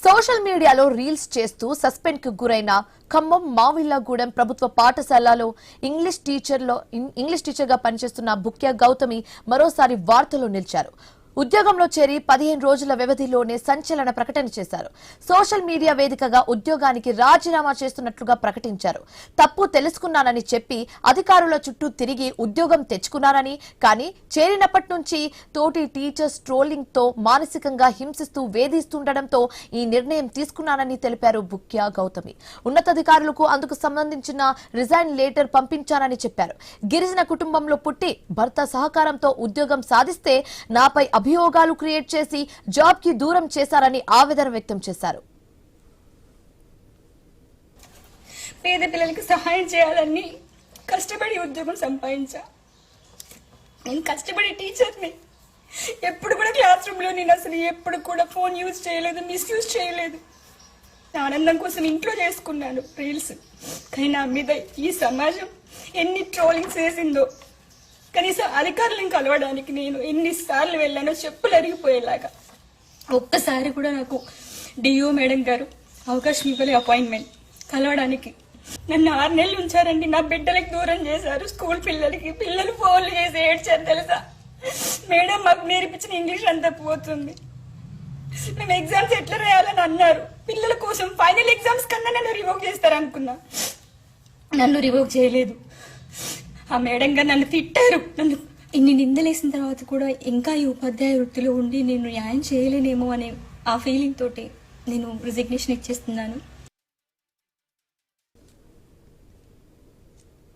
Social మీడియాలో reels చేస్తూ suspend కు గురైన ఖమ్మం మావిళ్లగూడెం ప్రభుత్వ పాఠశాలలో ఇంగ్లీష్ టీచర్ గా పనిచేస్తున్న బుక్యా గౌతమి మరోసారి వార్తల్లో నిలిచారు. ఉద్యోగంలో చేరి 15 రోజుల వ్యవధిలోనే సంచలన ప్రకటన చేశారు. సోషల్ మీడియా వేదికగా ఉద్యోగానికి రాజీనామా చేస్తున్నట్లుగా ప్రకటించారు. తప్పు తెలుసుకున్నానని చెప్పి అధికారుల చుట్టూ తిరిగి ఉద్యోగం తెచ్చుకున్నారని, కానీ చేరినప్పటి నుంచి తోటి టీచర్స్ ట్రోలింగ్ తో మానసికంగా హింసిస్తూ వేధిస్తుండటంతో ఈ నిర్ణయం తీసుకున్నానని తెలిపారు బుక్యా గౌతమి. ఉన్నతాధికారులకు అందుకు సంబంధించిన రిజైన్ లెటర్ పంపించానని చెప్పారు. గిరిజన కుటుంబంలో పుట్టి భర్త సహకారంతో ఉద్యోగం సాధిస్తే నాపై అభియోగాలు క్రియేట్ చేసి జాబ్ కి దూరం చేశారని ఆవేదన వ్యక్తం చేశారు. పేద పిల్లలకి సహాయం చేయాలని కష్టపడి ఉద్యోగం సంపాదించా. నేను కష్టపడి టీచర్ని. ఎప్పుడు కూడా క్లాస్ రూమ్ లో నేను అసలు ఎప్పుడు కూడా ఫోన్ యూజ్ చేయలేదు, మిస్యూజ్ చేయలేదు. ఆనందం కోసం ఇంట్లో చేసుకున్నాను రీల్స్. కానీ నా మీద ఈ సమాజం ఎన్ని ట్రోలింగ్స్ చేసిందో. కనీసం అధికారులను కలవడానికి నేను ఎన్నిసార్లు వెళ్ళానో చెప్పులు అరిగిపోయేలాగా. ఒక్కసారి కూడా నాకు డిఓ మేడం గారు అవకాశం ఇవ్వలే అపాయింట్మెంట్ కలవడానికి. నన్ను 6 నెలలు ఉంచారండి. నా బిడ్డలకి దూరం చేశారు. స్కూల్ పిల్లలు ఫోన్లు చేసి ఏడ్చారు తెలుసా. మేడం మాకు నేర్పించిన ఇంగ్లీష్ అంతా పోతుంది, మేము ఎగ్జామ్స్ ఎట్లా రాయాలని అన్నారు. పిల్లల కోసం ఫైనల్ ఎగ్జామ్స్ కన్నా నన్ను రివోక్ చేస్తారు అనుకున్నా. నన్ను రివోక్ చేయలేదు. ఆ మేడం గారు నన్ను తిట్టారు. నన్ను ఇన్ని నిందలేసిన తర్వాత కూడా ఇంకా ఈ ఉపాధ్యాయ వృత్తిలో ఉండి నేను న్యాయం చేయలేనేమో అనే ఆ ఫీలింగ్ తోటి నేను రిజిగ్నేషన్ ఇచ్చేస్తున్నాను.